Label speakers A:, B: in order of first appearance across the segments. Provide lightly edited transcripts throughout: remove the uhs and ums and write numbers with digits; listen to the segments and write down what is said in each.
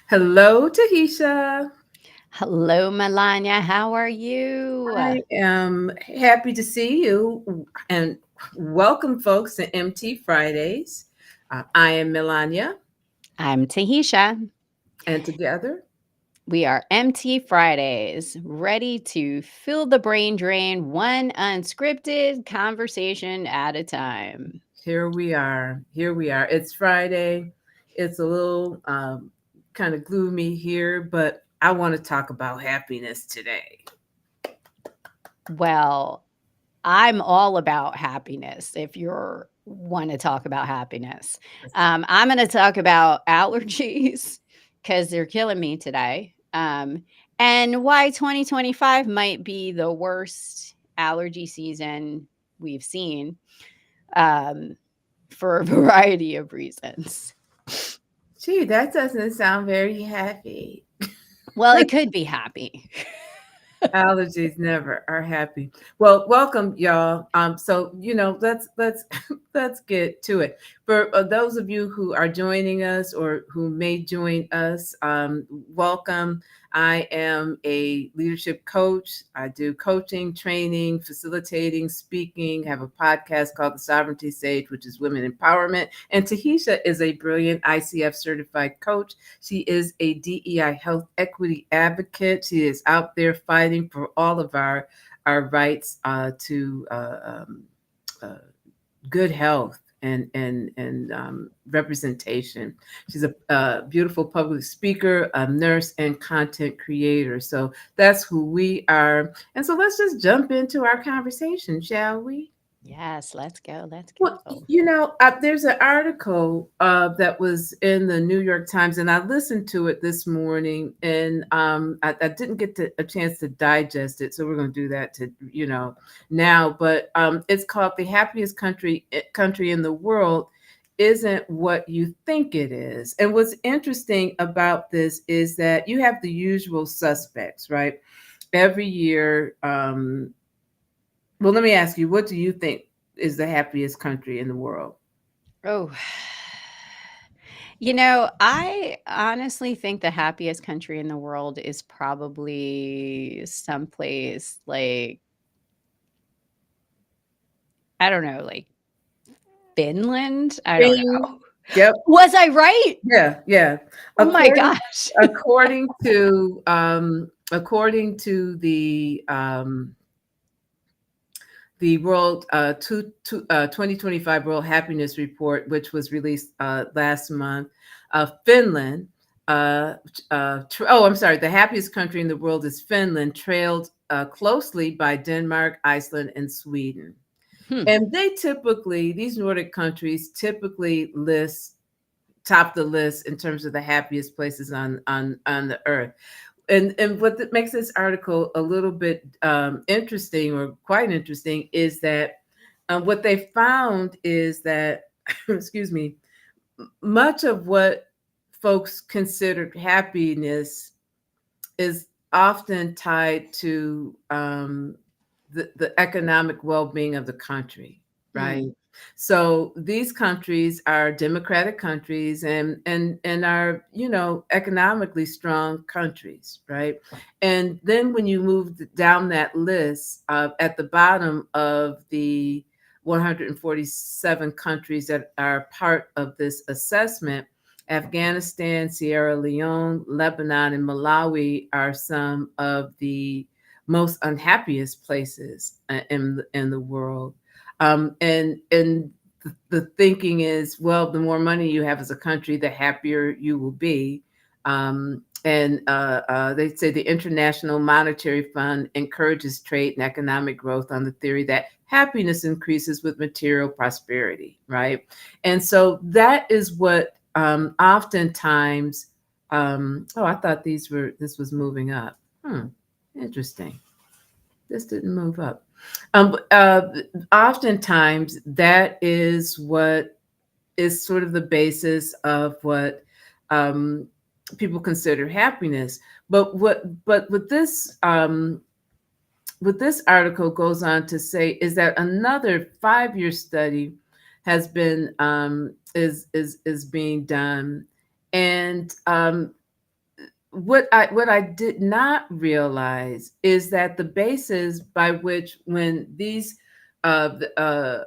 A: Hello, Tahitia.
B: Hello, Melonya. How are you?
A: I am happy to see you and welcome, folks, to MT Fridays. I am Melonya,
B: I'm Tahisha.
A: and together,
B: We are MT Fridays, ready to fill the brain drain one unscripted conversation at a time.
A: here we are. Here we are. It's Friday. It's a little kind of gloomy here, but I want to talk about happiness today.
B: Well, I'm all about happiness if you're want to talk about happiness. I'm going to talk about allergies because they're killing me today. And why 2025 might be the worst allergy season we've seen um, for a variety of reasons.
A: Gee, that doesn't sound very happy.
B: Well, it could be happy.
A: Allergies never are happy. Well, welcome, y'all. So let's let's get to it. For those of you who are joining us or who may join us, welcome. I am a leadership coach. I do coaching, training, facilitating, speaking. Have a podcast called The Sovereignty Sage, which is women empowerment. And Tahisha is a brilliant ICF certified coach. She is a DEI health equity advocate. She is out there fighting for all of our rights to uh, good health and representation. She's a beautiful public speaker, a nurse, and content creator. So that's who we are. And so let's just jump into our conversation, shall we?
B: Yes, let's go. Let's
A: Well,
B: go.
A: there's an article that was in the New York Times, and I listened to it this morning, and I didn't get a chance to digest it, so we're going to do that now. But it's called "The Happiest Country in the World Isn't What You Think It Is." And what's interesting about this is that you have the usual suspects, right? Every year. Well, let me ask you, what do you think is the happiest country in the world?
B: Oh, I honestly think the happiest country in the world is probably someplace like, I don't know, like Finland? I don't
A: Bing.
B: know.
A: Yep.
B: Was I right?
A: Yeah. Yeah.
B: Oh my
A: According
B: gosh.
A: according to the World 2025 World Happiness Report, which was released last month, Finland. I'm sorry. The happiest country in the world is Finland, trailed closely by Denmark, Iceland, and Sweden.
B: Hmm.
A: And these Nordic countries typically top the list in terms of the happiest places on the earth. And what makes this article a little bit interesting, or quite interesting, is that what they found is that excuse me, much of what folks considered happiness is often tied to the economic well-being of the country, right?
B: Mm.
A: So these countries are democratic countries and are economically strong countries, right? And then when you move down that list, at the bottom of the 147 countries that are part of this assessment, Afghanistan, Sierra Leone, Lebanon, and Malawi are some of the most unhappiest places in the world. And the thinking is, well, the more money you have as a country, the happier you will be. And they say the International Monetary Fund encourages trade and economic growth on the theory that happiness increases with material prosperity, right? And so that is what oftentimes. I thought this was moving up. Interesting. This didn't move up. Oftentimes, that is what is sort of the basis of what um, people consider happiness. But what this article goes on to say is that another 5-year study has been is being done, and what I did not realize is that the basis by which when these the,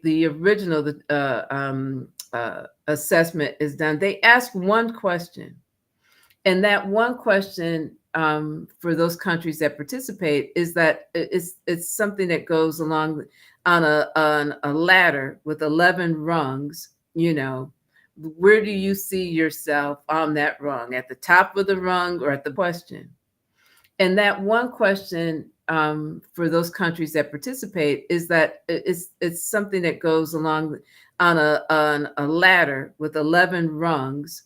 A: the original assessment is done, they ask one question, and that one question for those countries that participate is that it's something that goes along on a ladder with 11 rungs. Where do you see yourself on that rung, at the top of the rung or at the question? And that one question for those countries that participate is that it's something that goes along on a ladder with 11 rungs.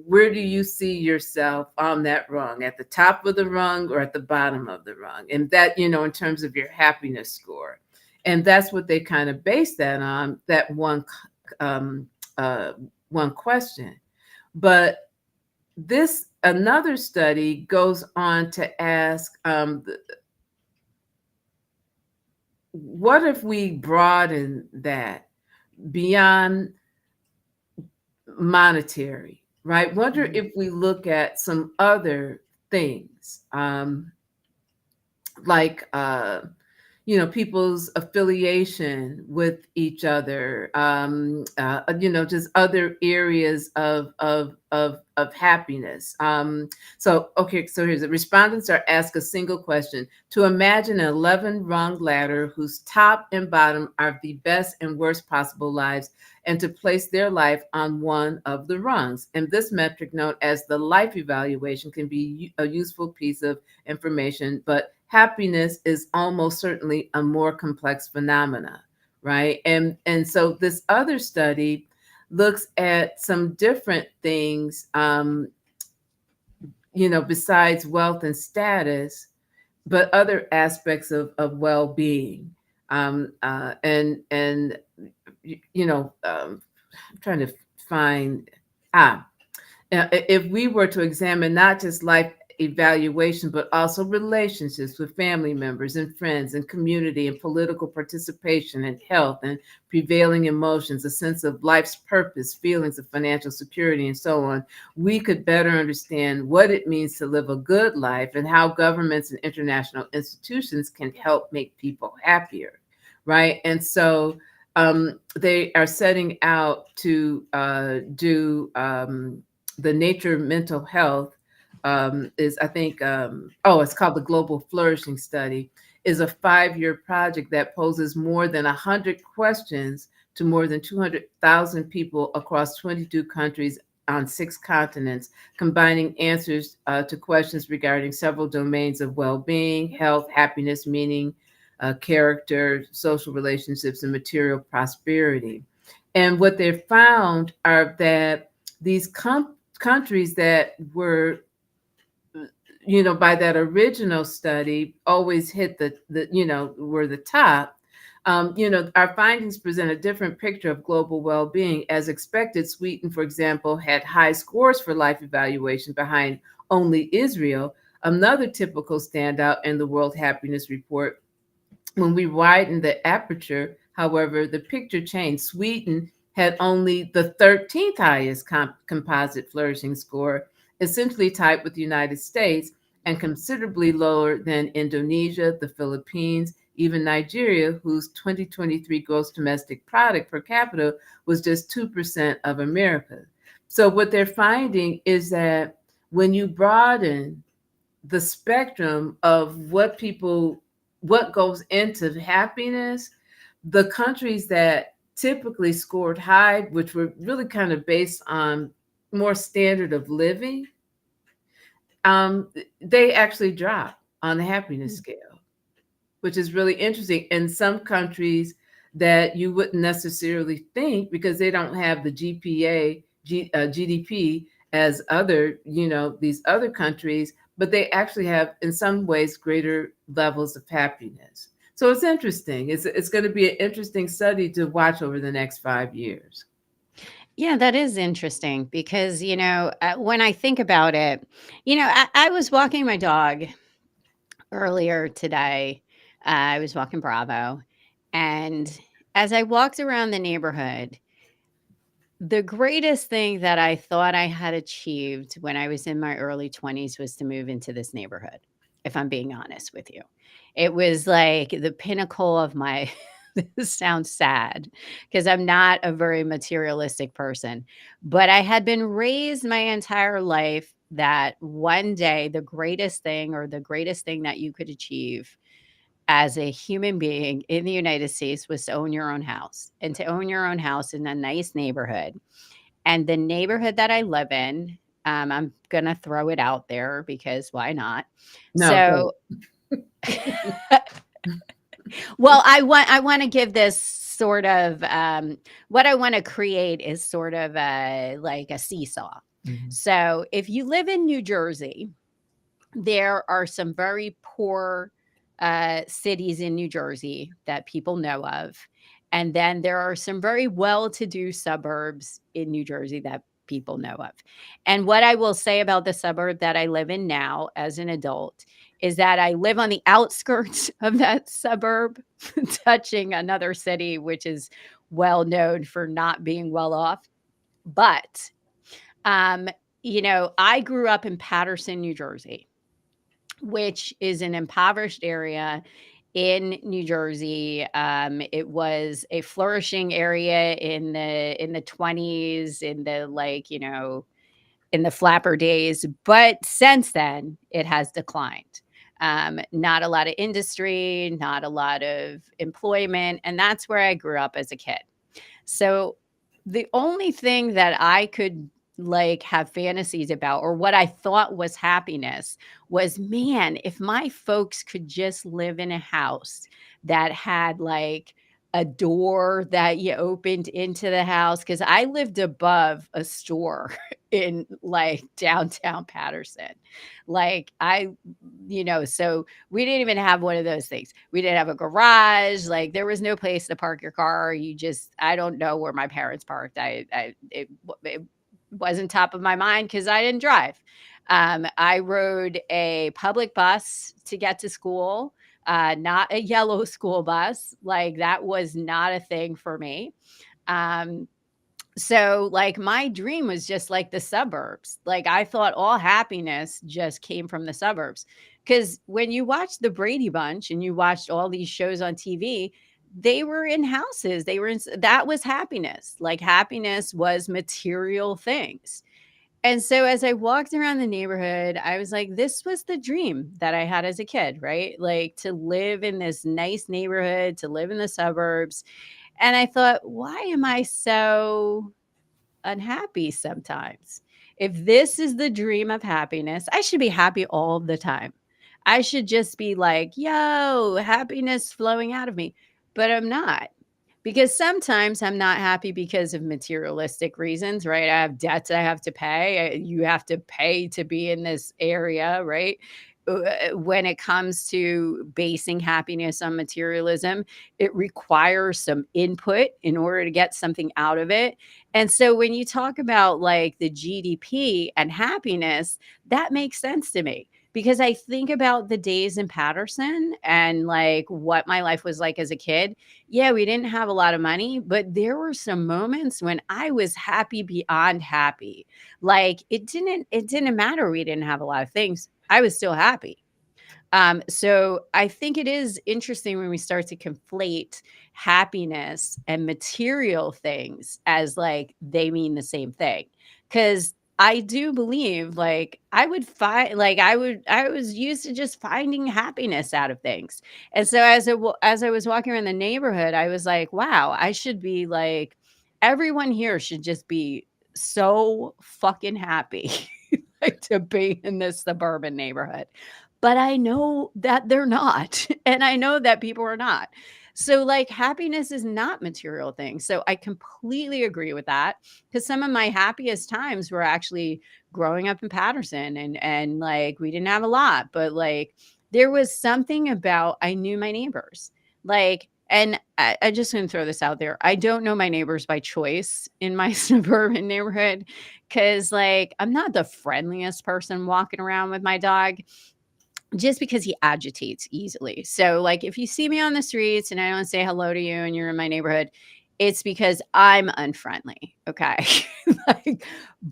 A: Where do you see yourself on that rung, at the top of the rung or at the bottom of the rung? And that, in terms of your happiness score. And that's what they kind of base that on, that um, one question. But this another study goes on to ask, what if we broaden that beyond monetary, right? Wonder
B: Mhm.
A: if we look at some other things, like people's affiliation with each other, just other areas of happiness. So here's it. Respondents are asked a single question to imagine an 11 rung ladder whose top and bottom are the best and worst possible lives, and to place their life on one of the rungs. And this metric, known as the life evaluation, can be a useful piece of information, but happiness is almost certainly a more complex phenomena, right? And so this other study looks at some different things, besides wealth and status, but other aspects of well-being. And I'm trying to find if we were to examine not just life evaluation, but also relationships with family members and friends and community and political participation and health and prevailing emotions, a sense of life's purpose, feelings of financial security, and so on, we could better understand what it means to live a good life and how governments and international institutions can help make people happier, right? And so they are setting out to do the Nature Mental Health is, I think, it's called the Global Flourishing Study, is a 5-year project that poses more than 100 questions to more than 200,000 people across 22 countries on 6 continents, combining answers to questions regarding several domains of well-being, health, happiness, meaning, character, social relationships, and material prosperity. And what they found are that these countries that were, by that original study, always hit were the top. Our findings present a different picture of global well-being. As expected, Sweden, for example, had high scores for life evaluation behind only Israel, another typical standout in the World Happiness Report. When we widened the aperture, however, the picture changed. Sweden had only the 13th highest composite flourishing score, essentially tied with the United States, and considerably lower than Indonesia, the Philippines, even Nigeria, whose 2023 gross domestic product per capita was just 2% of America. So what they're finding is that when you broaden the spectrum of what goes into happiness, the countries that typically scored high, which were really kind of based on more standard of living, they actually drop on the happiness scale, which is really interesting. In some countries that you wouldn't necessarily think, because they don't have the GDP as these other countries, but they actually have, in some ways, greater levels of happiness. So it's interesting. It's going to be an interesting study to watch over the next 5 years.
B: Yeah, that is interesting because, when I think about it, I was walking my dog earlier today. I was walking Bravo. And as I walked around the neighborhood, The greatest thing that I thought I had achieved when I was in my early 20s was to move into this neighborhood, if I'm being honest with you. It was like the pinnacle of my this sounds sad because I'm not a very materialistic person, but I had been raised my entire life that one day the greatest thing or the greatest thing that you could achieve as a human being in the United States was to own your own house and to own your own house in a nice neighborhood. And the neighborhood that I live in, I'm gonna throw it out there because why not?
A: No, go
B: So, well, I want to give this sort of what I want to create is sort of like a seesaw.
A: ahead.
B: So, if you live in New Jersey, there are some very poor cities in New Jersey that people know of. And then there are some very well to do suburbs in New Jersey that people know of. And what I will say about the suburb that I live in now as an adult is that I live on the outskirts of that suburb, touching another city, which is well known for not being well off. But, um, I grew up in Paterson, New Jersey, which is an impoverished area in New Jersey. It was a flourishing area in the 20s, in the in the flapper days, but since then it has declined. Not a lot of industry, not a lot of employment, and that's where I grew up as a kid. So the only thing that I could have fantasies about or what I thought was happiness was, man, if my folks could just live in a house that had a door that you opened into the house, because I lived above a store in downtown Patterson. So we didn't even have one of those things. We didn't have a garage. There was no place to park your car. I don't know where my parents parked. It wasn't top of my mind because I didn't drive. I rode a public bus to get to school, not a yellow school bus. That was not a thing for me. Um, so my dream was just like the suburbs. I thought all happiness just came from the suburbs. Cuz when you watch the Brady Bunch and you watched all these shows on TV, they were in houses. That was happiness. Happiness was material things. And so as I walked around the neighborhood, I was like, this was the dream that I had as a kid, right? To live in this nice neighborhood, to live in the suburbs. And I thought, why am I so unhappy sometimes? If this is the dream of happiness, I should be happy all the time. I should just be like, yo, happiness flowing out of me. But I'm not, because sometimes I'm not happy because of materialistic reasons, right? I have debts I have to pay. You have to pay to be in this area, right? When it comes to basing happiness on materialism, it requires some input in order to get something out of it. And so when you talk about the GDP and happiness, that makes sense to me because I think about the days in Patterson and what my life was like as a kid. Yeah, we didn't have a lot of money, but there were some moments when I was happy beyond happy. It didn't matter we didn't have a lot of things. I was still happy. So I think it is interesting when we start to conflate happiness and material things as they mean the same thing. Because I do believe I would find I was used to just finding happiness out of things. And so as I was walking around the neighborhood, I was like, wow, I should be everyone here should just be so fucking happy to be in this suburban neighborhood. But I know that they're not, and I know that people are not. So, happiness is not material things. So I completely agree with that because some of my happiest times were actually growing up in Patterson and we didn't have a lot, but there was something about I knew my neighbors. And I just want to throw this out there. I don't know my neighbors by choice in my suburban neighborhood because I'm not the friendliest person walking around with my dog just because he agitates easily. So, if you see me on the streets and I don't say hello to you and you're in my neighborhood, it's because I'm unfriendly, okay? Like,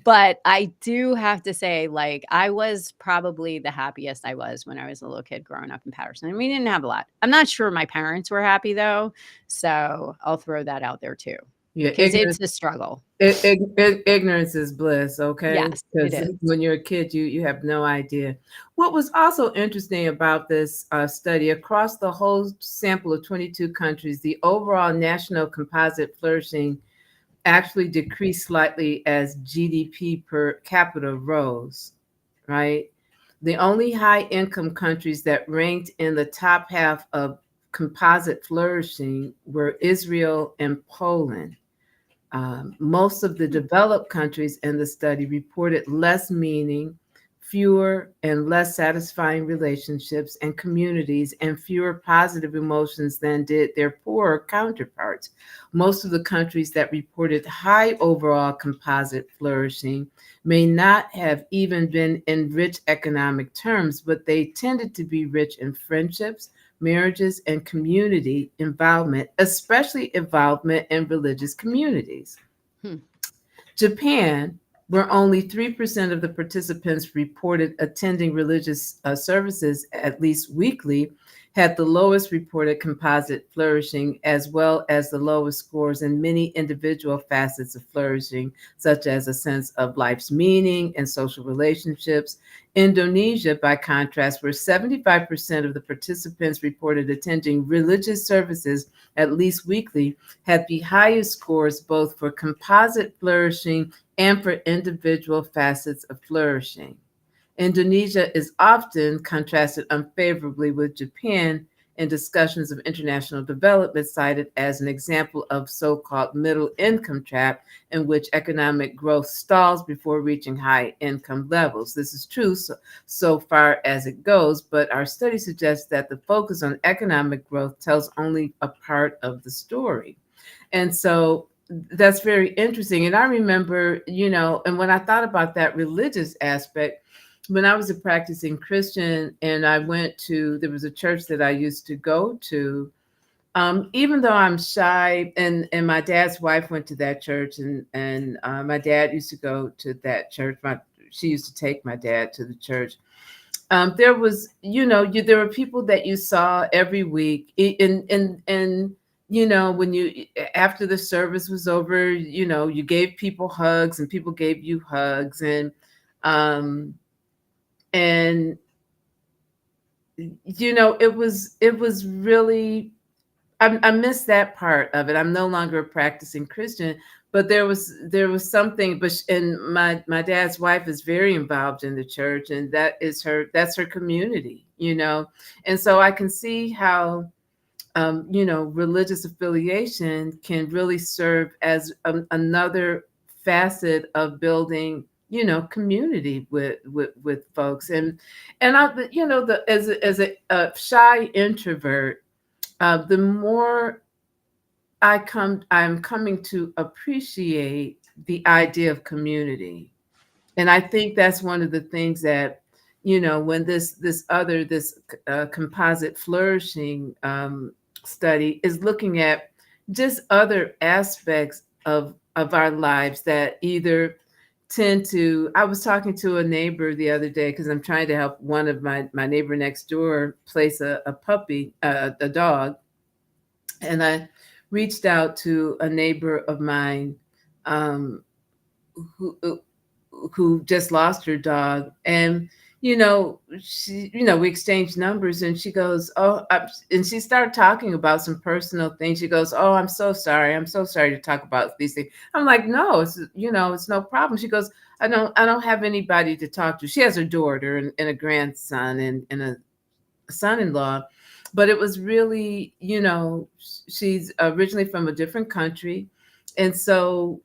B: but I do have to say, like, I was probably the happiest I was when I was a little kid growing up in Patterson, and we didn't have a lot. I'm not sure my parents were happy though, so I'll throw that out there too,
A: Yeah,
B: because it's a struggle.
A: ignorance is bliss, okay?
B: Yes, it
A: Because
B: is.
A: when you're a kid, you have no idea. What was also interesting about this study, across the whole sample of 22 countries, the overall national composite flourishing actually decreased slightly as GDP per capita rose, right? The only high income countries that ranked in the top half of composite flourishing were Israel and Poland. Most of the
B: Hmm.
A: developed countries in the study reported less meaning, fewer and less satisfying relationships and communities, and fewer positive emotions than did their poorer counterparts. Most of the countries that reported high overall composite flourishing may not have even been in rich economic terms, but they tended to be rich in friendships, marriages, and community involvement, especially involvement in religious communities.
B: Hmm.
A: Japan, where only 3% of the participants reported attending religious services at least weekly, had the lowest reported composite flourishing, as well as the lowest scores in many individual facets of flourishing, such as a sense of life's meaning and social relationships. Indonesia, by contrast, where 75% of the participants reported attending religious services at least weekly, had the highest scores both for composite flourishing and for individual facets of flourishing. Indonesia is often contrasted unfavorably with Japan in discussions of international development, cited as an example of so-called middle income trap, in which economic growth stalls before reaching high income levels. This is true so far as it goes, but our study suggests that the focus on economic growth tells only a part of the story. And so that's very interesting. And I remember, and when I thought about that religious aspect, when I was a practicing Christian and there was a church that I used to go to, even though I'm shy, and my dad's wife went to that church, and my dad used to go to that church. She used to take my dad to the church. There was, there were people that you saw every week, and when you after the service was over, you gave people hugs, and people gave you hugs, um, and it was really, I miss that part of it. I'm no longer a practicing Christian, but there was something. And my dad's wife is very involved in the church, and that's her community, and so I can see how religious affiliation can really serve as another facet of building, community with folks. And I, as a shy introvert, the more I'm coming to appreciate the idea of community. And I think that's one of the things that, when this composite flourishing study is looking at just other aspects of our lives that either tend to. I was talking to a neighbor the other day because I'm trying to help one of my neighbor next door place a puppy, a dog, and I reached out to a neighbor of mine, um, who who just lost her dog. And we exchanged numbers, and she goes, and she started talking about some personal things. She goes, oh, I'm so sorry to talk about these things. I'm like, no, it's no problem. She goes, I don't have anybody to talk to. She has her daughter and a grandson and a son-in-law, but it was really, she's originally from a different country, and so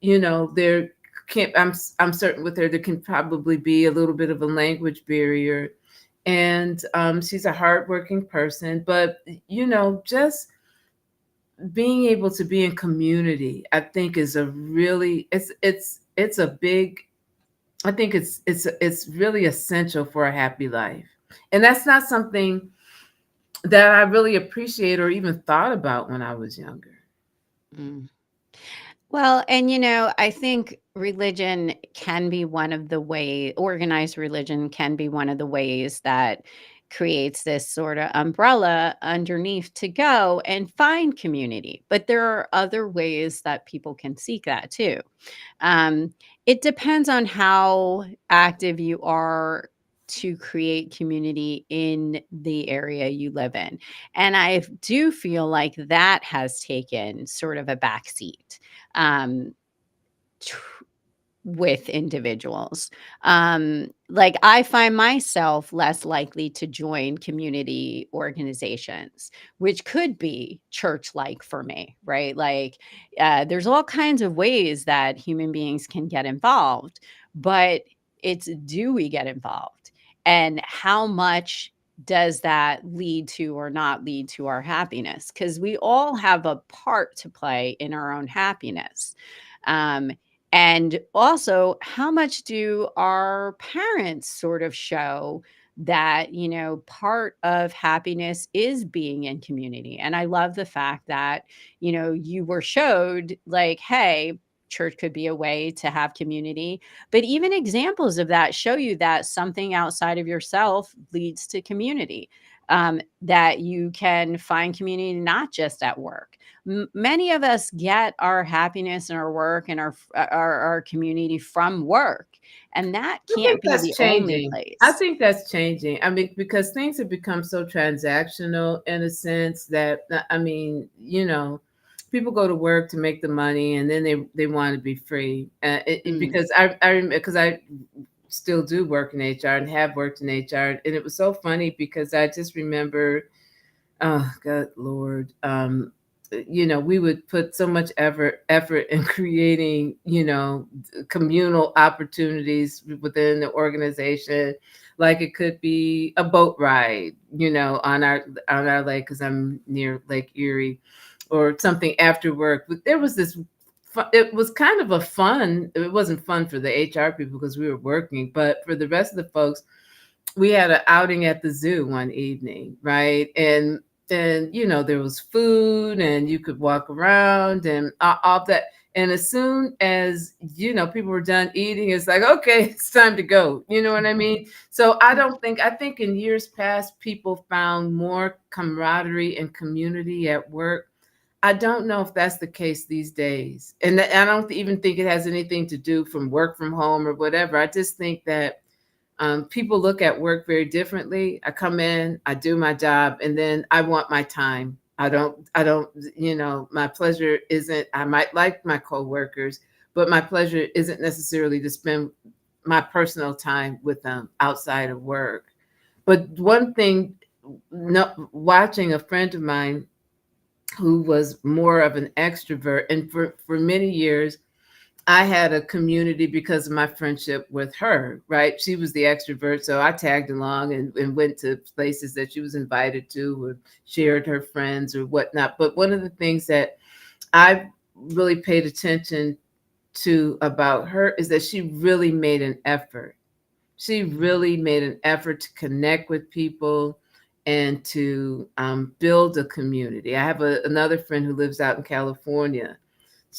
A: there can't. I'm certain with her there can probably be a little bit of a language barrier, and she's a hardworking person, but just being able to be in community, I think, is a really it's a big. I think it's really essential for a happy life, and that's not something that I really appreciate or even thought about when I was younger.
B: Mm. Well, and I think religion can be one of the way organized religion can be one of the ways that creates this sort of umbrella underneath to go and find community. But there are other ways that people can seek that too. Um, it depends on how active you are to create community in the area you live in. And I do feel like that has taken sort of a backseat. Um, with individuals. Like I find myself less likely to join community organizations, which could be church like for me, right? Like there's all kinds of ways that human beings can get involved, but it's do we get involved? And how much does that lead to or not lead to our happiness? Because we all have a part to play in our own happiness. Um, and also, how much do our parents sort of show that, part of happiness is being in community? And I love the fact that, you were showed like, hey, church could be a way to have community. But even examples of that show you that something outside of yourself leads to community, that you can find community not just at work. Many of us get our happiness and our work and our community from work, and that
A: I think
B: can't be
A: that's
B: the only
A: changing. I
B: place.
A: think that's changing. I mean, because things have become so transactional in a sense that I mean, people go to work to make the money, and then they want to be free.
B: Mm,
A: Because because I still do work in HR and have worked in HR, and it was so funny because I just remember, oh God, Lord, we would put so much effort in creating, communal opportunities within the organization. Like it could be a boat ride, on our lake because I'm near Lake Erie, or something after work. But there was this. It was kind of a fun. It wasn't fun for the HR people because we were working, but for the rest of the folks, we had an outing at the zoo one evening, right? And there was food and you could walk around and all that. And as soon as people were done eating, it's like, okay, it's time to go. You know what I mean? So I think in years past people found more camaraderie and community at work. I don't know if that's the case these days. And I don't even think it has anything to do from work from home or whatever. I just think that people look at work very differently. I come in, I do my job, and then I want my time. I don't, my pleasure isn't, I might like my coworkers, but my pleasure isn't necessarily to spend my personal time with them outside of work. But one thing, no, watching a friend of mine who was more of an extrovert, and for many years, I had a community because of my friendship with her, right? She was the extrovert, so I tagged along and went to places that she was invited to, or shared her friends or whatnot. But one of the things that I really paid attention to about her is that she really made an effort. She really made an effort to connect with people and to build a community. I have another friend who lives out in California.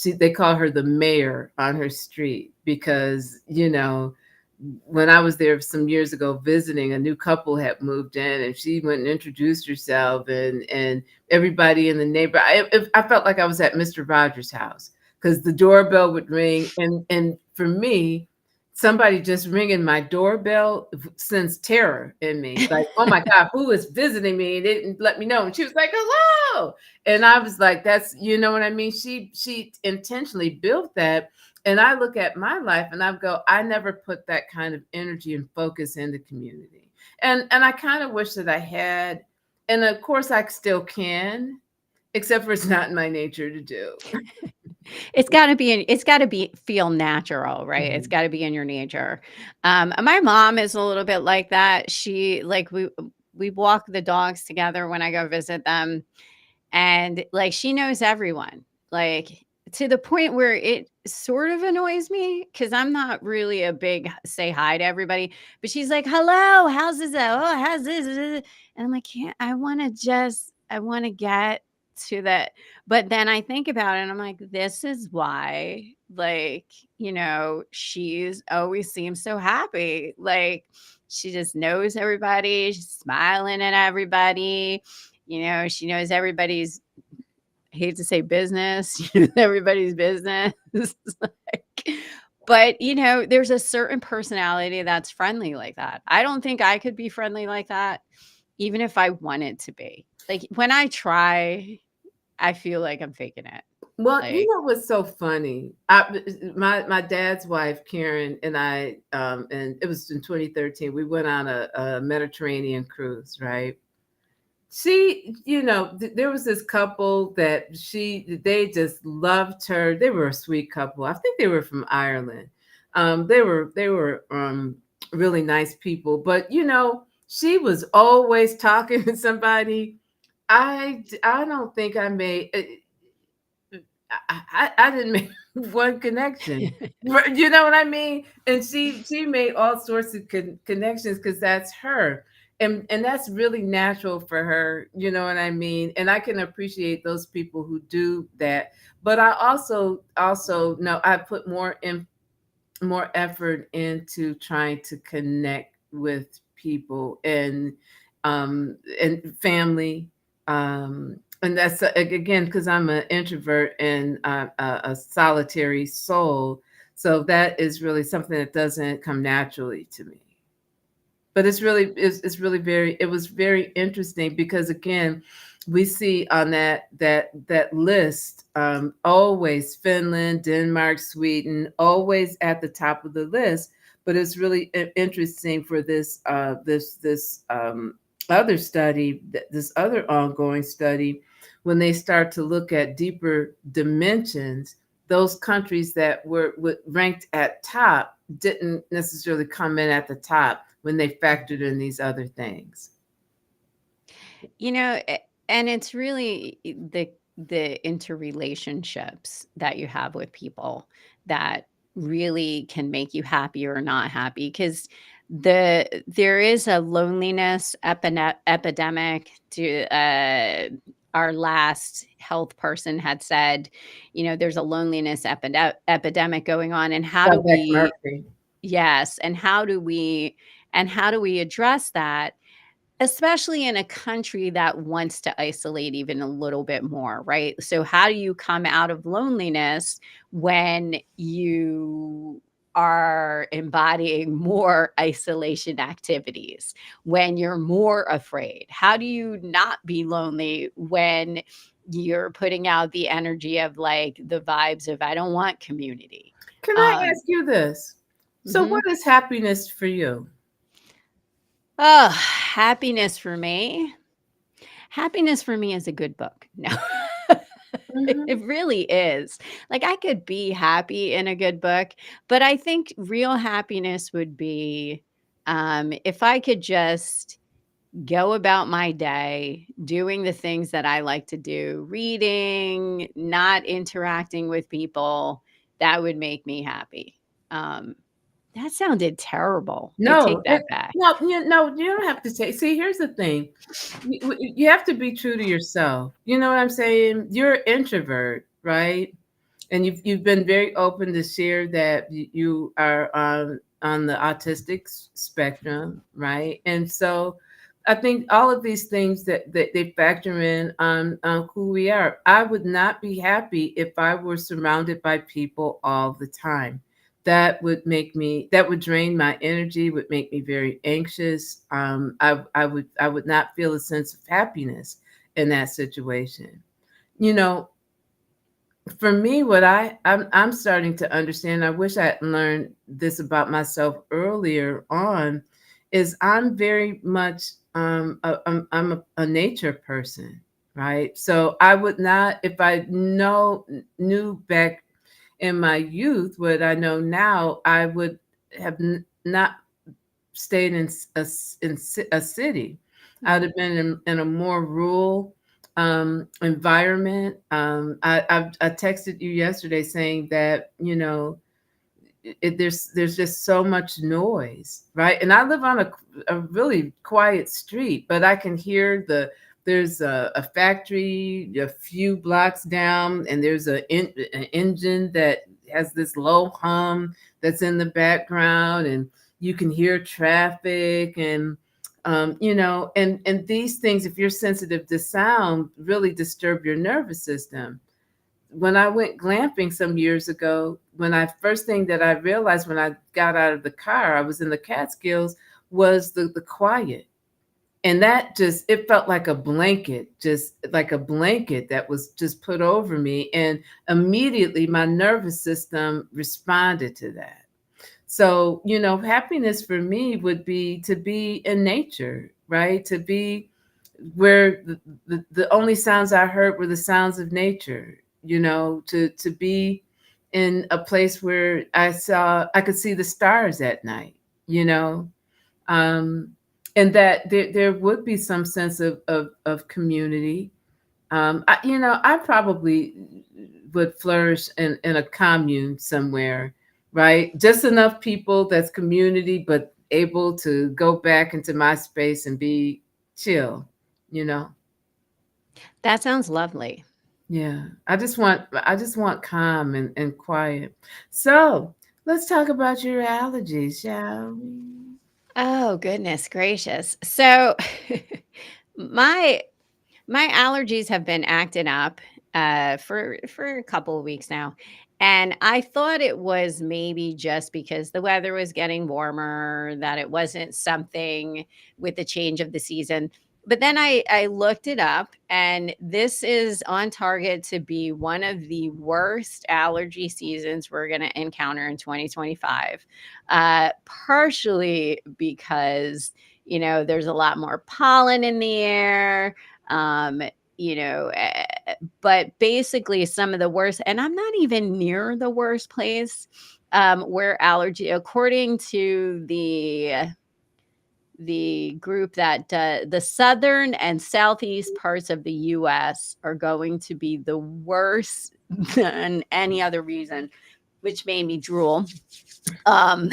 A: They call her the mayor on her street because when I was there some years ago visiting, a new couple had moved in, and she went and introduced herself, and everybody in the neighborhood. I felt like I was at Mr. Rogers' house because the doorbell would ring, and for me, somebody just ringing my doorbell sends terror in me. Like, oh my God, who is visiting me? And they didn't let me know. And she was like, hello. And I was like, that's, you know what I mean? She intentionally built that. And I look at my life and I go, I never put that kind of energy and focus in the community. And I kind of wish that I had. And of course I still can, except for it's not in my nature to do.
B: it's got to be feel natural, right? It's
A: Mhm.
B: got to be in your nature. My mom is a little bit like that. She like we walk the dogs together when I go visit them. And, like, she knows everyone, like, to the point where it sort of annoys me because 'cause I'm not really a big say hi to everybody, but she's like, "Hello, how's this? Oh, how's this?" And I'm like, "Can't I wanna get to that. But then I think about it and I'm like, this is why, like, she's always seems so happy. Like, she just knows everybody. She's smiling at everybody. She knows everybody's, I hate to say business, everybody's business. Like, but there's a certain personality that's friendly like that. I don't think I could be friendly like that, even if I wanted to be. Like, when I try, I feel like I'm faking it.
A: Well, you
B: Like,
A: know what's so funny? My dad's wife Karen and I, and it was in 2013. We went on a Mediterranean cruise, right? There was this couple that they just loved her. They were a sweet couple. I think they were from Ireland. They were really nice people, but she was always talking to somebody. I don't think I made. I didn't make one connection. You know what I mean? And she made all sorts of connections because that's her. And that's really natural for her, you know what I mean? And I can appreciate those people who do that. But I also know I put more effort into trying to connect with people and family. And that's again because I'm an introvert and a solitary soul, so that is really something that doesn't come naturally to me. But it's really very it was very interesting because again we see on that list, always Finland, Denmark, Sweden, always at the top of the list. But it's really interesting for this other study, this other ongoing study, when they start to look at deeper dimensions. Those countries that were ranked at top didn't necessarily come in at the top when they factored in these other things.
B: and it's really the interrelationships that you have with people that really can make you happy or not happy, because there is a loneliness epidemic. To Our last health person had said, there's a loneliness epidemic going on, and how do
A: Beck
B: we
A: Murphy.
B: yes, and how do we address that? Especially in a country that wants to isolate even a little bit more, right? So how do you come out of loneliness when you are embodying more isolation activities, when you're more afraid? How do you not be lonely when you're putting out the energy of, like, the vibes of, I don't want community?
A: Can I
B: Um,
A: ask you this? So,
B: mhm.
A: what is happiness for you?
B: Oh, happiness for me. Happiness for me is a good book. No. It
A: Mhm.
B: really is. Like, I could be happy in a good book, but I think real happiness would be, if I could just go about my day doing the things that I like to do, reading, not interacting with people, that would make me happy. Um, that sounded terrible. I take
A: No,
B: that back.
A: no, you don't have to say. See, here's the thing. You have to be true to yourself. You know what I'm saying? You're an introvert, right? And you've been very open to share that you are on the autistic spectrum, right? And so I think all of these things that they factor in on who we are. I would not be happy if I were surrounded by people all the time. That would drain my energy, would make me very anxious. I would not feel a sense of happiness in that situation. You know, for me, what I'm starting to understand, I wish I had learned this about myself earlier on, is I'm very much I'm a nature person, right? So I would not, if I knew back in my youth what I know now, I would have not stayed in a city. I would
B: Mhm.
A: have been in a more rural environment. I texted you yesterday saying that there's just so much noise, right? And I live on a really quiet street, but I can hear the there's a factory a few blocks down, and there's an engine that has this low hum that's in the background, and you can hear traffic, and and these things, if you're sensitive to sound, really disturb your nervous system. When I went glamping some years ago, when I first thing that I realized when I got out of the car, I was in the Catskills, was the quiet. And that just, it felt like a blanket, just like a blanket that was just put over me. And immediately my nervous system responded to that. So, happiness for me would be to be in nature, right? To be where the only sounds I heard were the sounds of nature, to be in a place where I could see the stars at night, you know, um, and that there would be some sense of community. I probably would flourish in a commune somewhere, right? Just enough people that's community, but able to go back into my space and be chill, you know?
B: That sounds lovely.
A: Yeah. I just want calm and quiet. So let's talk about your allergies, shall we?
B: Oh, goodness gracious. So, my my allergies have been acting up, for a couple of weeks now, and I thought it was maybe just because the weather was getting warmer, that it wasn't something with the change of the season. But then I looked it up, and this is on target to be one of the worst allergy seasons we're gonna encounter in 2025, partially because, there's a lot more pollen in the air, um, but basically some of the worst, and I'm not even near the worst place, where allergy, according to the group that the southern and southeast parts of the US are going to be the worst than any other reason, which made me drool. Um,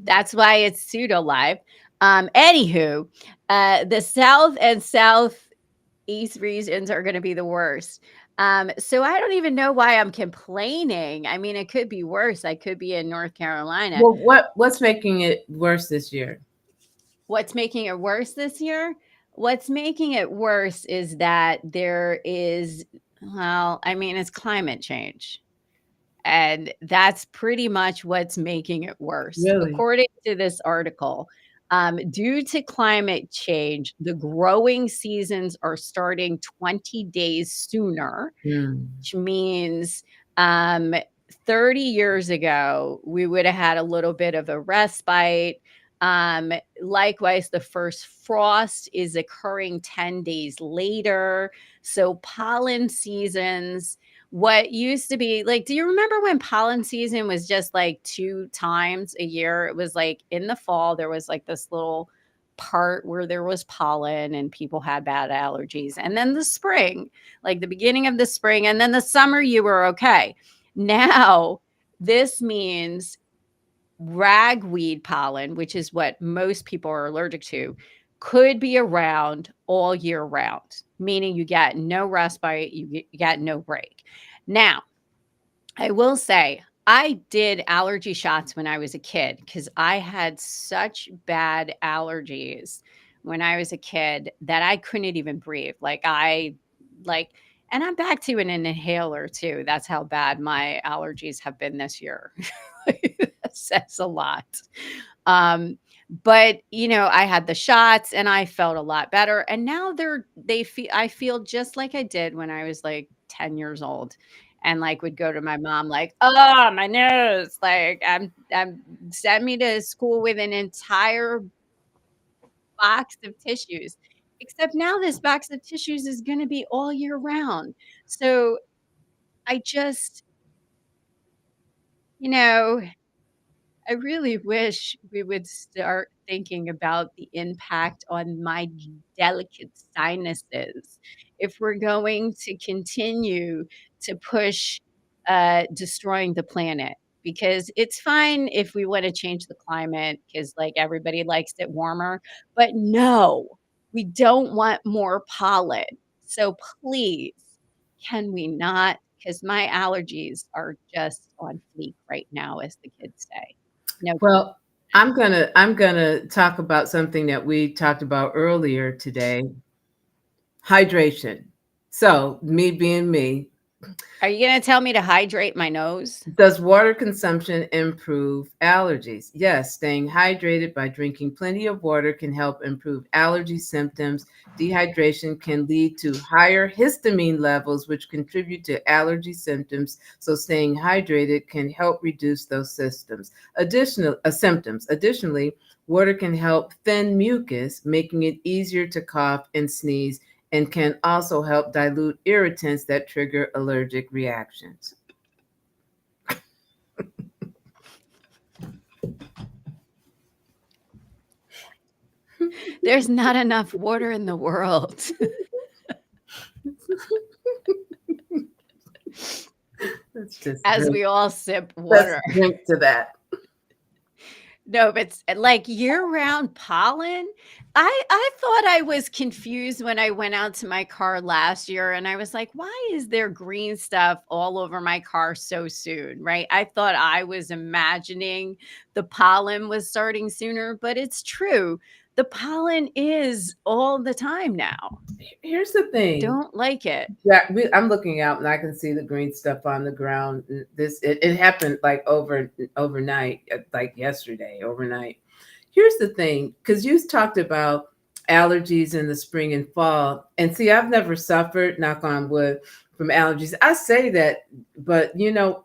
B: that's why it's pseudo live. Anywho, the south and southeast regions are going to be the worst. So I don't even know why I'm complaining. I mean, it could be worse. I could be in North Carolina.
A: Well, what's making it worse this year?
B: What's making it worse this year? What's making it worse is that there is, well, I mean, it's climate change. And that's pretty much what's making it worse.
A: Really?
B: According to this article, due to climate change, the growing seasons are starting 20 days sooner,
A: Mm.
B: which means, um, 30 years ago, we would have had a little bit of a respite. Likewise, the first frost is occurring 10 days later. So, pollen seasons, what used to be like, do you remember when pollen season was just like 2 times a year? It was like in the fall, there was like this little part where there was pollen and people had bad allergies. And then the spring, like the beginning of the spring, and then the summer, you were okay. Now, this means ragweed pollen, which is what most people are allergic to, could be around all year round, meaning you get no respite, you get no break. Now, I will say, I did allergy shots when I was a kid because I had such bad allergies when I was a kid that I couldn't even breathe. Like, and I'm back to an inhaler too. That's how bad my allergies have been this year. That says a lot. Um, but I had the shots and I felt a lot better. And now I feel just like I did when I was like 10 years old. And like would go to my mom like, oh, my nose. Like I'm send me to school with an entire box of tissues. Except now this box of tissues is gonna be all year round. So I just, you know, I really wish we would start thinking about the impact on my delicate sinuses if we're going to continue to push destroying the planet. because it's fine if we wanna change the climate because, like, everybody likes it warmer, but no, we don't want more pollen. So please, can we not? Because my allergies are just on fleek right now, as the kids say. No.
A: Well, I'm gonna talk about something that we talked about earlier today, hydration. So, me being me,
B: Are you gonna tell me to hydrate my nose?
A: does water consumption improve allergies? Yes, staying hydrated by drinking plenty of water can help improve allergy symptoms. Dehydration can lead to higher histamine levels, which contribute to allergy symptoms. So, staying hydrated can help reduce those symptoms. Additionally, water can help thin mucus, making it easier to cough and sneeze, and can also help dilute irritants that trigger allergic reactions.
B: There's not enough water in the world.
A: Let's just
B: As
A: drink.
B: we all sip
A: Let's
B: water.
A: drink to that.
B: No, but it's like year-round pollen. I thought I was confused when I went out to my car last year and I was like, "Why is there green stuff all over my car so soon?" Right? I thought I was imagining the pollen was starting sooner, but it's true. The pollen is all the time now.
A: Here's the thing.
B: Don't like it.
A: Yeah, I'm looking out and I can see the green stuff on the ground. It happened like overnight, like yesterday, overnight. Here's the thing, because you talked about allergies in the spring and fall, and see, I've never suffered, knock on wood, from allergies. I say that, but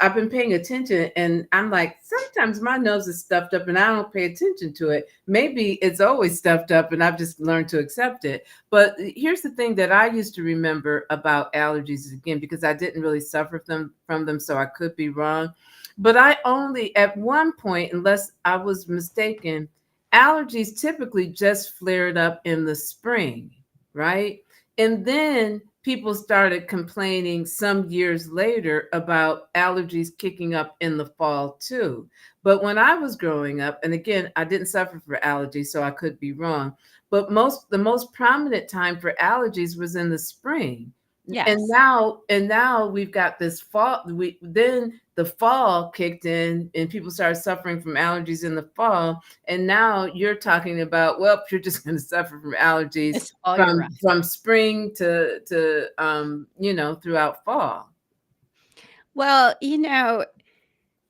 A: I've been paying attention, and I'm like, sometimes my nose is stuffed up, and I don't pay attention to it. Maybe it's always stuffed up, and I've just learned to accept it. But here's the thing that I used to remember about allergies again, because I didn't really suffer from them, so I could be wrong. But I only, at one point, unless I was mistaken, allergies typically just flared up in the spring, right? And then people started complaining some years later about allergies kicking up in the fall too. But when I was growing up, and again, I didn't suffer for allergies, so I could be wrong, but the most prominent time for allergies was in the spring.
B: Yes.
A: And now we've got this fall. Then the fall kicked in and people started suffering from allergies in the fall. And now you're talking about, well, you're just going to suffer from allergies
B: It's all year round.
A: from spring to throughout fall.
B: Well,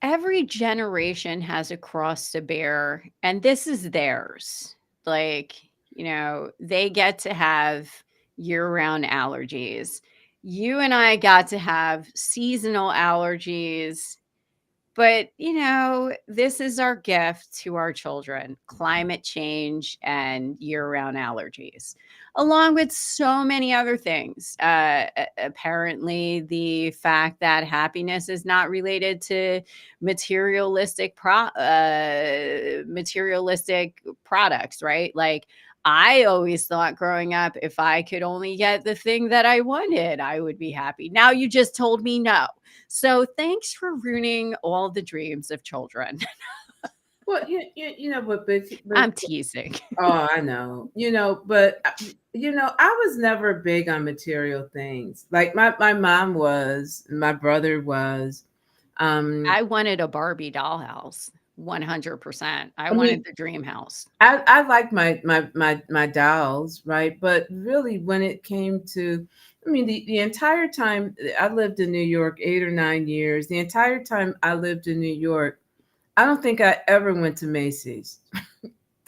B: every generation has a cross to bear, and this is theirs. Like, they get to have year-round allergies. You and I got to have seasonal allergies, but, this is our gift to our children, climate change and year-round allergies, along with so many other things. Apparently, the fact that happiness is not related to materialistic products, right? Like, I always thought growing up, if I could only get the thing that I wanted, I would be happy. Now you just told me no. So thanks for ruining all the dreams of children.
A: Well, but
B: I'm teasing.
A: oh, I know, but I was never big on material things. Like my mom was, my brother was. Um,
B: I wanted a Barbie dollhouse, 100%. I
A: I
B: wanted
A: mean,
B: the dream house.
A: I like my dolls, right? But really, when it came to, I mean, the entire time I lived in New York, 8 or 9 years, the entire time I lived in New York, I don't think I ever went to Macy's.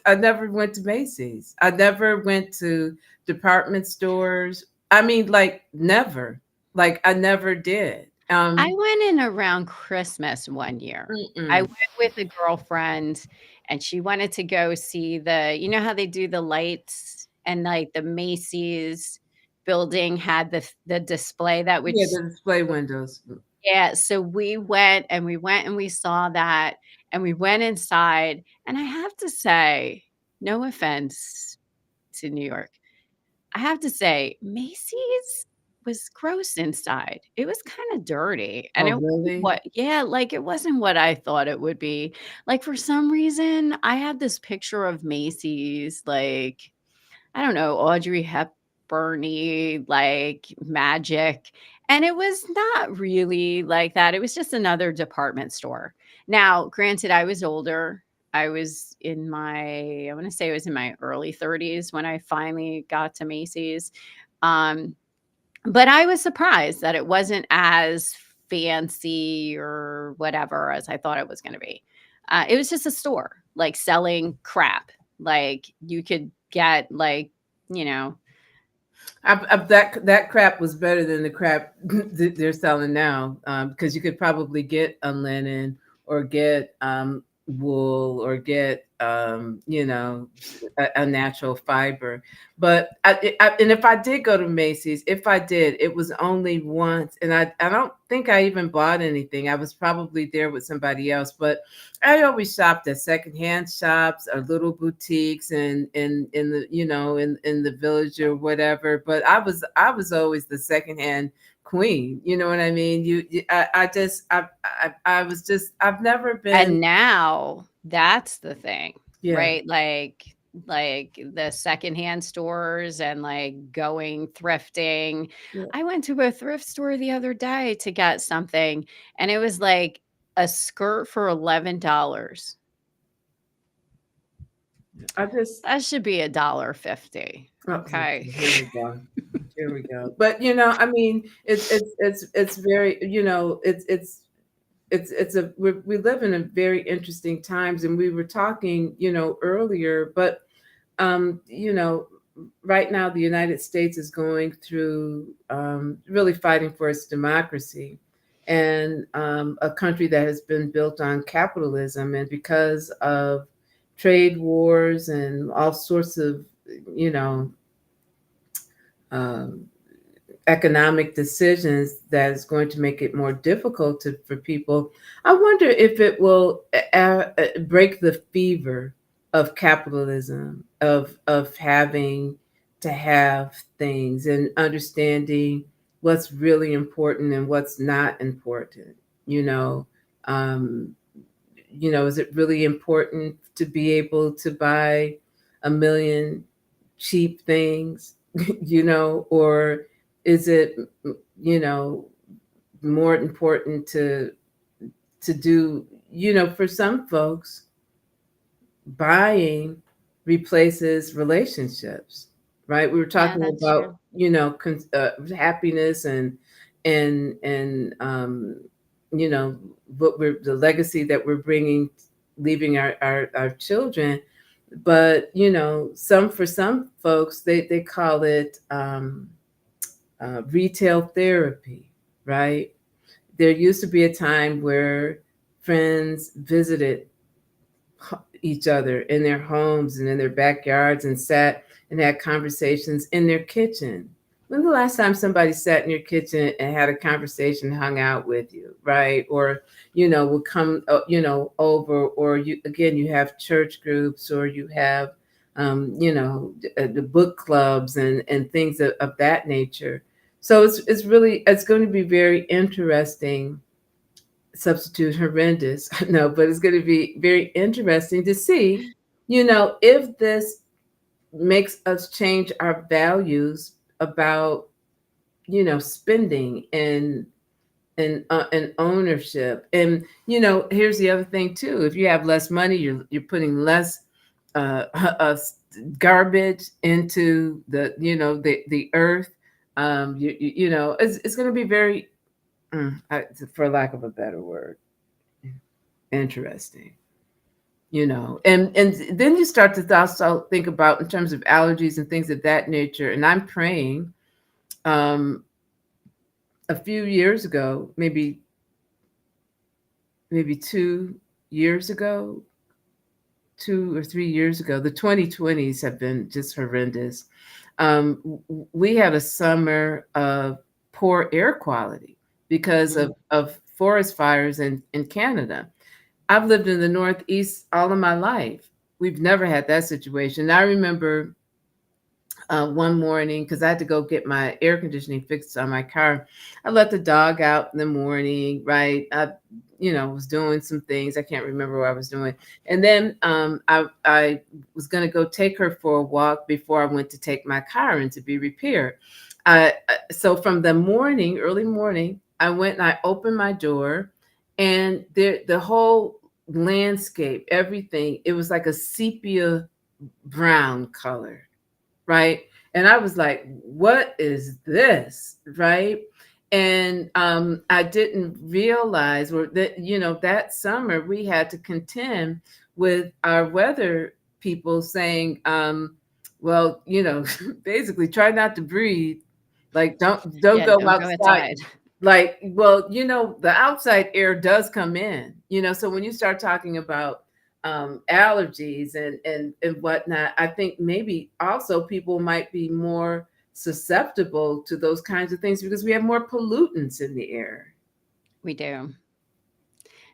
A: I never went to Macy's. I never went to department stores. I mean, like never. Like I never did.
B: I went in around Christmas one year. I
A: Mm-mm.
B: went with a girlfriend, and she wanted to go see how they do the lights, and, like, the Macy's building had the display that would.
A: Yeah, the display windows.
B: Yeah, so we went and we saw that, and we went inside, and I have to say, no offense to New York, I have to say, Macy's? was gross inside. It was kinda dirty, and
A: Oh,
B: it wasn't
A: really?
B: what yeah, like, it wasn't what I thought it would be. Like, for some reason, I had this picture of Macy's, like, I don't know, Audrey Hepburn-y, like, magic, and it was not really like that. It was just another department store. Now, granted, I was older. I was in my I wanna say I was in my early 30s when I finally got to Macy's, um, but I was surprised that it wasn't as fancy or whatever as I thought it was gonna be. It was just a store, like, selling crap. Like, you could get, like, you know
A: That crap was better than the crap that they're selling now, because you could probably get a linen or get wool or get a natural fiber. But and if I did go to Macy's, if I did, it was only once, and I don't think I even bought anything. I was probably there with somebody else, but I always shopped at secondhand shops or little boutiques and in the in the village or whatever. But I was always the secondhand queen. You know what I mean? I just I was just I've never been.
B: and now that's the thing,
A: Yeah.
B: right? Like, the secondhand stores and, like, going thrifting.
A: Yeah.
B: I went to a thrift store the other day to get something, and it was, like, a skirt for $11.
A: I just
B: That should be $1.50,
A: Oh,
B: okay?
A: here we go. Here we go. But I mean, it's very, it's a we live in a very interesting times, and we were talking, earlier, but right now the United States is going through really fighting for its democracy, and a country that has been built on capitalism, and because of trade wars and all sorts of you know um, economic decisions that is going to make it more difficult for people. I wonder if it will break the fever of capitalism, of having to have things and understanding what's really important and what's not important. You know, um, is it really important to be able to buy a million cheap things, or is it, you know, more important to do, for some folks, buying replaces relationships, right? We were
B: Yeah,
A: talking
B: that's true.
A: about, happiness and you know, what we're the legacy that we're bringing, leaving our children. But for some folks, they call it retail therapy, right? There used to be a time where friends visited each other in their homes and in their backyards and sat and had conversations in their kitchen. When the last time somebody sat in your kitchen and had a conversation, hung out with you, right? Or, would come, over, or you have church groups, or you have, the book clubs and things of that nature. So it's going to be very interesting. Substitute horrendous. No, but it's going to be very interesting to see, if this makes us change our values about, spending and ownership. And here's the other thing too: if you have less money, you're putting less uh, garbage into the earth. It's going to be very, for lack of a better word, interesting. And then you start to also think about in terms of allergies and things of that nature. And I'm praying, um, a few years ago, maybe 2 years ago, 2 or 3 years ago, the 2020s have been just horrendous. We had a summer of poor air quality because
B: Mm.
A: of forest fires in Canada. I've lived in the Northeast all of my life. We've never had that situation. I remember one morning because I had to go get my air conditioning fixed on my car. I let the dog out in the morning, right? Was doing some things. I can't remember what I was doing. And then I was going to go take her for a walk before I went to take my car in to be repaired. So from the morning, early morning, I went and I opened my door, and the whole landscape, everything, it was like a sepia brown color, right? And I was like, what is this? Right. And I didn't realize or that, that summer we had to contend with our weather people saying, well, basically try not to breathe. Like don't
B: Yeah,
A: go
B: don't go
A: outside.
B: outside.
A: Like, well, the outside air does come in, so when you start talking about allergies and whatnot, I think maybe also people might be more susceptible to those kinds of things because we have more pollutants in the air.
B: We do.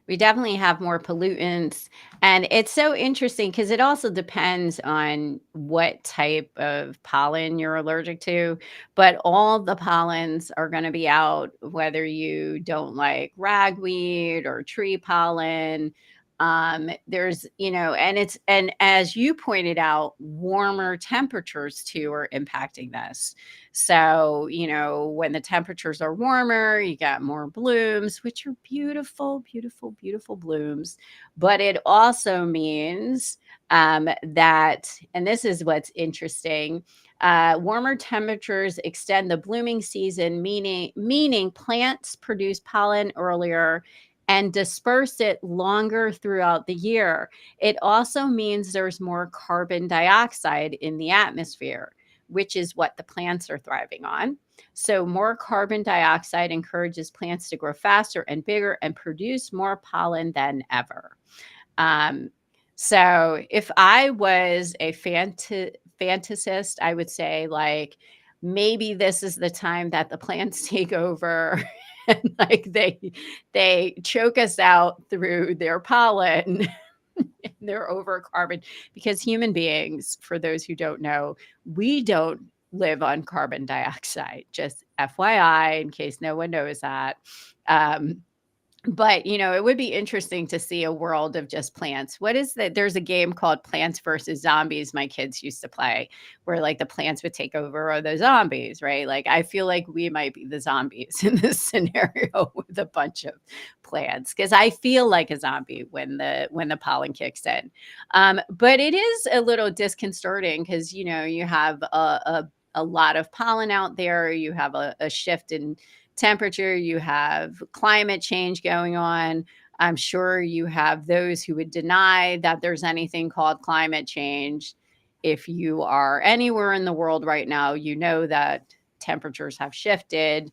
B: We definitely have more pollutants. And it's so interesting because it also depends on what type of pollen you're allergic to. But all the pollens are going to be out, whether you don't like ragweed or tree pollen. There's, and as you pointed out, warmer temperatures too are impacting this. So, when the temperatures are warmer, you got more blooms, which are beautiful, beautiful, beautiful blooms. But it also means that, and this is what's interesting, warmer temperatures extend the blooming season, meaning plants produce pollen earlier and disperse it longer throughout the year. It also means there's more carbon dioxide in the atmosphere, which is what the plants are thriving on. So, more carbon dioxide encourages plants to grow faster and bigger and produce more pollen than ever. Um, so, if I was a fantasist, I would say, like, maybe this is the time that the plants take over and like they choke us out through their pollen. They're over carbon because human beings, for those who don't know, we don't live on carbon dioxide. Just FYI, in case no one knows that. Um, but it would be interesting to see a world of just plants. What is that? There's a game called Plants versus Zombies my kids used to play, where like the plants would take over or the zombies, right? Like I feel like we might be the zombies in this scenario with a bunch of plants because I feel like a zombie when the pollen kicks in. But it is a little disconcerting because you have a lot of pollen out there. You have a shift in temperature, you have climate change going on. I'm sure you have those who would deny that there's anything called climate change. If you are anywhere in the world right now, you know that temperatures have shifted.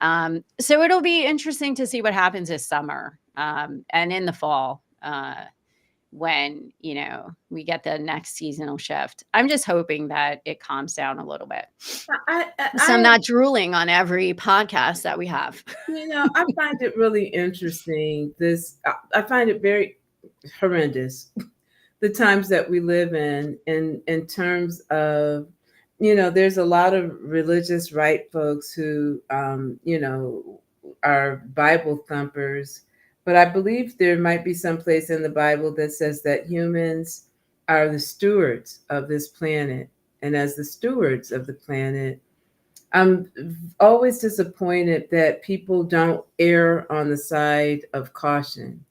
B: So it'll be interesting to see what happens this summer and in the fall. When we get the next seasonal shift. I'm just hoping that it calms down a little bit. So I'm
A: I
B: not drooling on every podcast that we have.
A: I find it really interesting. I find it very horrendous the times that we live in terms of there's a lot of religious right folks who are Bible thumpers, but I believe there might be some place in the Bible that says that humans are the stewards of this planet, and as the stewards of the planet, I'm always disappointed that people don't err on the side of caution.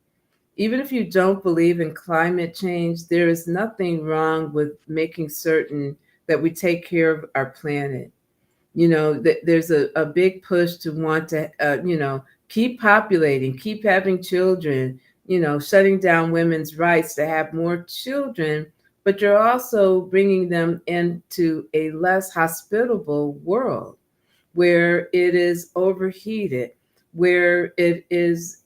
A: Even if you don't believe in climate change, there is nothing wrong with making certain that we take care of our planet. There's a big push to want to, keep populating, keep having children, shutting down women's rights to have more children, but you're also bringing them into a less hospitable world where it is overheated, where it is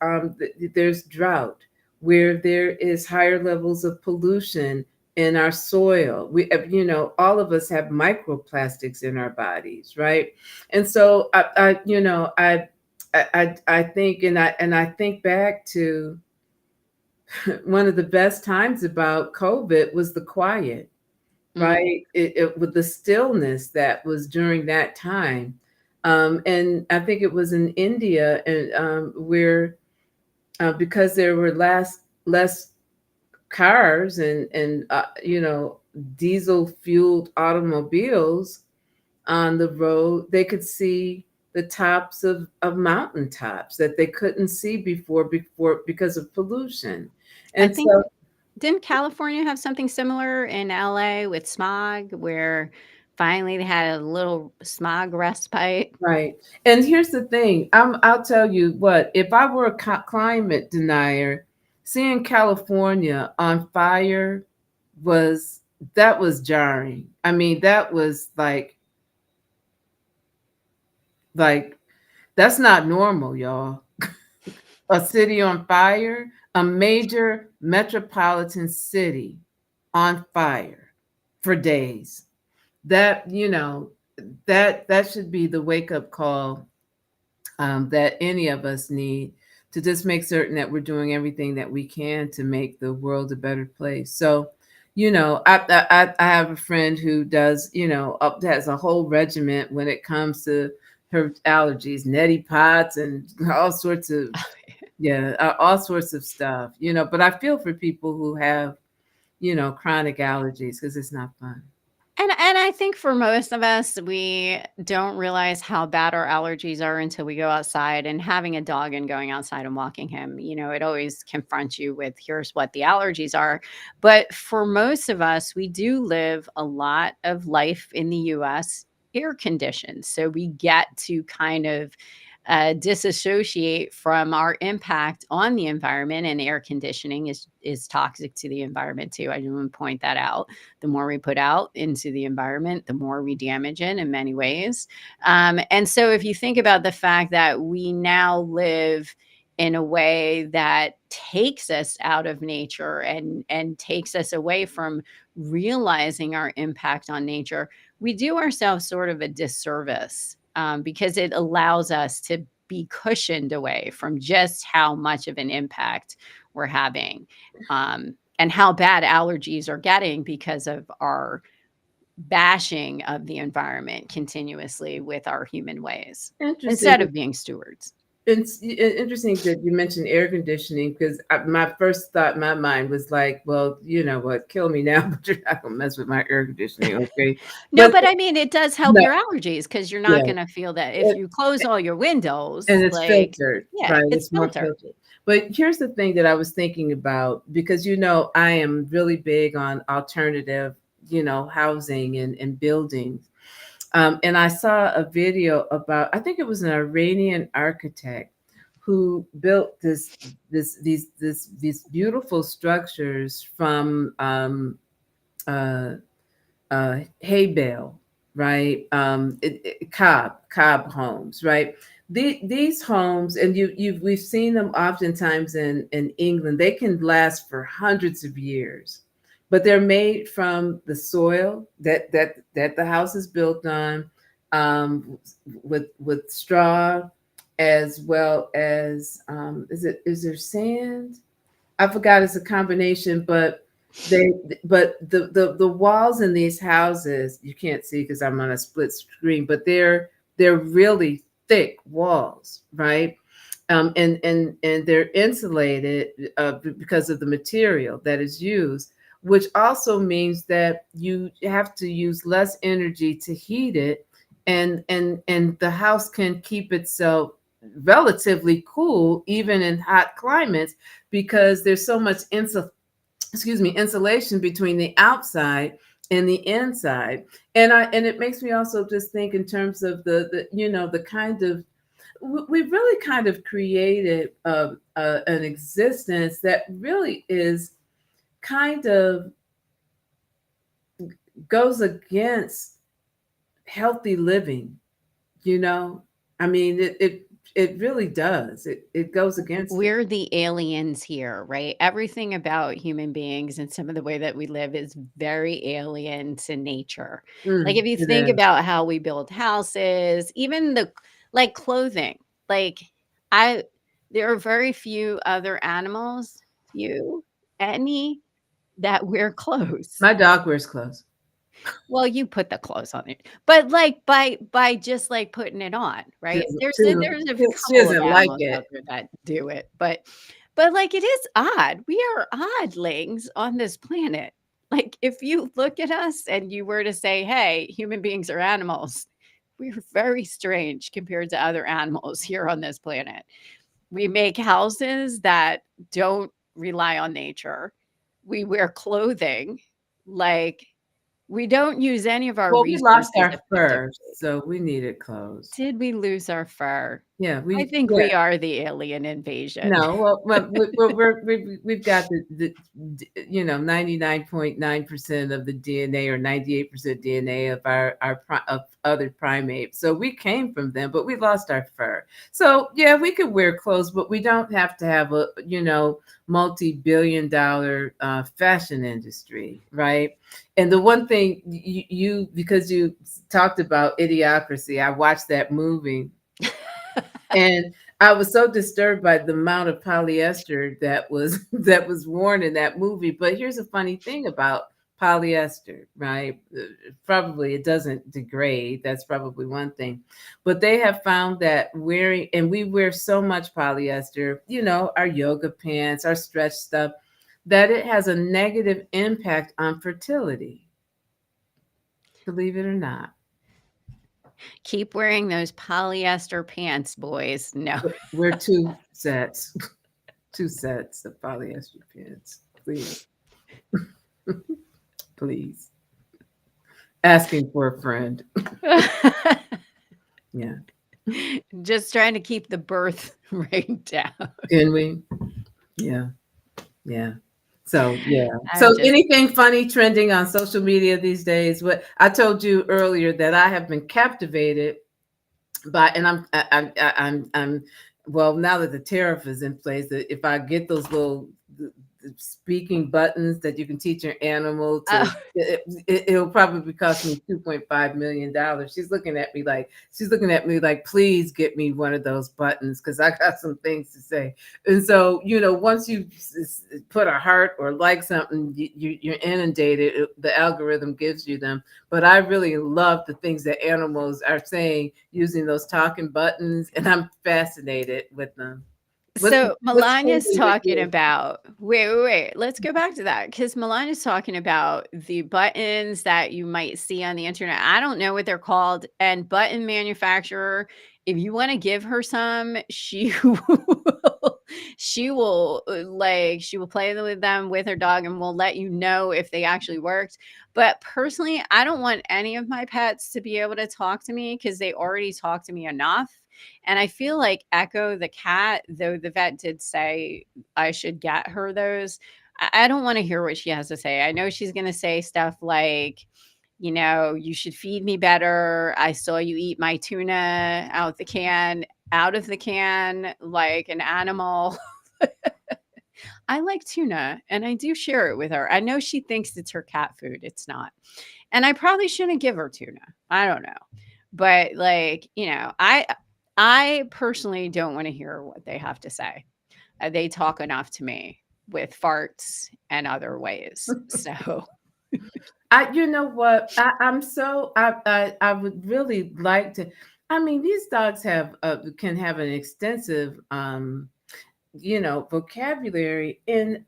A: there's drought, where there is higher levels of pollution in our soil. All of us have microplastics in our bodies, right? And so I think, and I think back to one of the best times about COVID was the quiet.
B: Mm.
A: right? With the stillness that was during that time. And I think it was in India, and where because there were less cars and diesel fueled automobiles on the road, they could see the tops of mountaintops that they couldn't see before because of pollution.
B: I
A: And
B: think
A: so,
B: didn't California have something similar in LA with smog where finally they had a little smog respite?
A: right. And here's the thing. I'll tell you what, if I were a climate denier, seeing California on fire was that was jarring. I mean, that was like that's not normal, y'all. A city on fire, a major metropolitan city on fire for days. That, that should be the wake up call that any of us need to just make certain that we're doing everything that we can to make the world a better place. So, I have a friend who does, has a whole regiment when it comes to her allergies, neti pots, and all sorts of yeah, all sorts of stuff. But I feel for people who have chronic allergies because it's not fun.
B: And I think for most of us, we don't realize how bad our allergies are until we go outside, and having a dog and going outside and walking him, it always confronts you with here's what the allergies are. But for most of us, we do live a lot of life in the US air conditioned. So we get to kind of disassociate from our impact on the environment, and air conditioning is toxic to the environment too. I just want to point that out. The more we put out into the environment, the more we damage it in many ways. And so, if you think about the fact that we now live in a way that takes us out of nature and takes us away from realizing our impact on nature, we do ourselves sort of a disservice because it allows us to be cushioned away from just how much of an impact we're having. And how bad allergies are getting because of our bashing of the environment continuously with our human ways
A: Interesting.
B: instead of being stewards.
A: It's interesting that you mentioned air conditioning because my first thought in my mind was like, well, you know what, kill me now, but you're not gonna mess with my air conditioning, okay?
B: No,
A: But
B: but I mean, it does help
A: no,
B: your allergies because you're not
A: yeah,
B: gonna feel that if
A: it,
B: you close all your
A: and
B: windows,
A: it's
B: like,
A: filtered,
B: yeah,
A: right?
B: it's
A: It's more
B: filtered.
A: filtered. But here's the thing that I was thinking about because I am really big on alternative, housing and buildings. And I saw a video about, I think it was an Iranian architect who built these beautiful structures from uh, hay bale, right? Cob homes, right? These homes, and we've seen them oftentimes in England. They can last for hundreds of years, but they're made from the soil that the house is built on, with straw, as well as is there sand? I forgot, it's a combination, but they but the walls in these houses, you can't see because I'm on a split screen, but they're really thick walls, right? And they're insulated because of the material that is used, which also means that you have to use less energy to heat it, and the house can keep itself relatively cool even in hot climates because there's so much insulation between the outside and the inside. And it makes me also just think in terms of the kind of we've really kind of created an existence that really is kind of goes against healthy living. you know I mean, it really does. It goes against it.
B: We're the aliens here, right? Everything about human beings and some of the way that we live is very alien to nature. Like, if you
A: It
B: think
A: is.
B: about how we build houses, even like clothing, like, I there are very few other animals, few, any, that wear clothes.
A: My dog wears clothes.
B: Well, you put the clothes on it, but, like, by just, like, putting it on,
A: She
B: right?
A: doesn't,
B: There's a
A: she
B: couple of
A: doesn't like
B: animals
A: it.
B: out there that do it, but, like, it is odd. We are oddlings on this planet. Like, if you look at us and you were to say, "Hey, human beings are animals," we're very strange compared to other animals here on this planet. We make houses that don't rely on nature. We wear clothing, like, we don't use any of our
A: Well, we lost
B: resources
A: our fur,
B: effectively.
A: so we needed clothes.
B: Did we lose our fur?
A: Yeah,
B: I
A: we
B: think
A: yeah.
B: we are the alien invasion.
A: No, we've got you know, 99.9% of the DNA or 98% DNA of of other primates. So we came from them, but we lost our fur. So yeah, we could wear clothes, but we don't have to have a, you know, multi-billion-dollar fashion industry, right? And the one thing because you talked about Idiocracy, I watched that movie. And I was so disturbed by the amount of polyester that was that was worn in that movie. But here's a funny thing about polyester, right? Probably it doesn't degrade. That's probably one thing. But they have found that wearing, and we wear so much polyester, you know, our yoga pants, our stretch stuff, that it has a negative impact on fertility, believe it or not.
B: Keep wearing those polyester pants, boys. No.
A: We're two sets, two sets of polyester pants, please. Please. Asking for a friend. Yeah.
B: Just trying to keep the birth rate down.
A: Can we? Yeah. Yeah. So yeah.
B: I'm
A: So
B: just
A: anything funny trending on social media these days? What I told you earlier that I have been captivated by, and I'm well, now that the tariff is in place, that if I get those little speaking buttons that you can teach your animal to,
B: oh,
A: it'll probably cost me $2.5 million. She's looking at me like, please get me one of those buttons because I got some things to say. And so, you know, once you put a heart or like something, you're inundated. The algorithm gives you them. But I really love the things that animals are saying using those talking buttons, and I'm fascinated with them. What's
B: Melania's
A: trending with
B: talking
A: you?
B: about wait, let's go back to that because Melania's talking about the buttons that you might see on the internet. I don't know what they're called, and button manufacturer, if you wanna give her some, she will she will play with them with her dog and will let you know if they actually worked. But personally, I don't want any of my pets to be able to talk to me because they already talk to me enough. And I feel like Echo the cat, though the vet did say I should get her those, I don't want to hear what she has to say. I know she's going to say stuff like, you know, you should feed me better. I saw you eat my tuna out of the can, like an animal. I like tuna and I do share it with her. I know she thinks it's her cat food. It's not. And I probably shouldn't give her tuna. I don't know. But like, you know, I personally don't want to hear what they have to say. They talk enough to me with farts and other ways. So,
A: You know what? I would really like to. I mean, these dogs have can have an extensive you know, vocabulary, and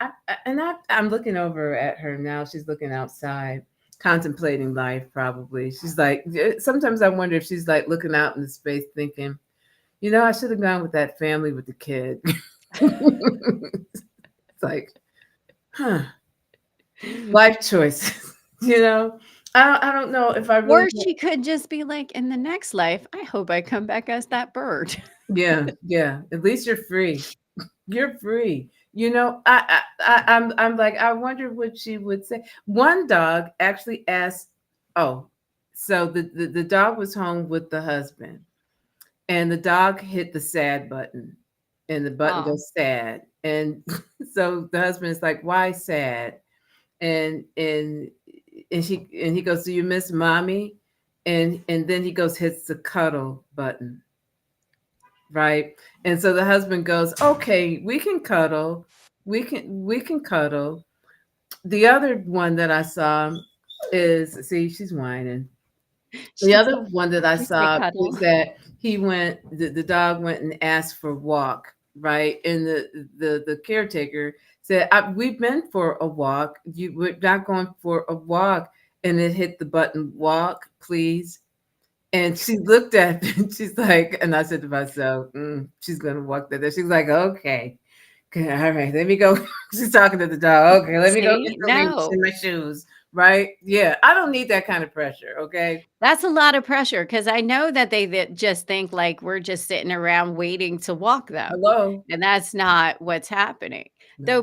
A: I'm looking over at her now. She's looking outside, contemplating life. Probably, she's like. Sometimes I wonder if she's like looking out into space, thinking, you know, I should have gone with that family with the kid. It's like, huh, life choices. You know, I don't know if I really.
B: or she could just be like, in the next life, I hope I come back as that bird.
A: Yeah, yeah. At least you're free. You're free. You know, I'm like, I wonder what she would say. One dog actually asked, oh, so the dog was home with the husband, and the dog hit the sad button, and the button
B: Oh,
A: goes sad. And so the husband is like, why sad? And he goes, do you miss mommy? And then he goes, hits the cuddle button. Right. And so the husband goes, okay, we can cuddle. We can cuddle. The other one that I saw, is, see, she's whining. The
B: She's
A: other one that I
B: she said
A: saw
B: cuddle.
A: was that the dog went and asked for a walk, right? And the caretaker said, "We've been for a walk. We're not going for a walk." And it hit the button, "Walk, please." And she looked at me and she's like, and I said to myself, she's gonna walk there. She's like, okay. Okay, all right, let me go. She's talking to the dog. Okay, let me go get
B: See?
A: the leash and
B: No.
A: my shoes. Right? Yeah, I don't need that kind of pressure. Okay.
B: That's a lot of pressure because I know that they just think, like, we're just sitting around waiting to walk them,
A: Hello.
B: and that's not what's happening.
A: No.
B: Though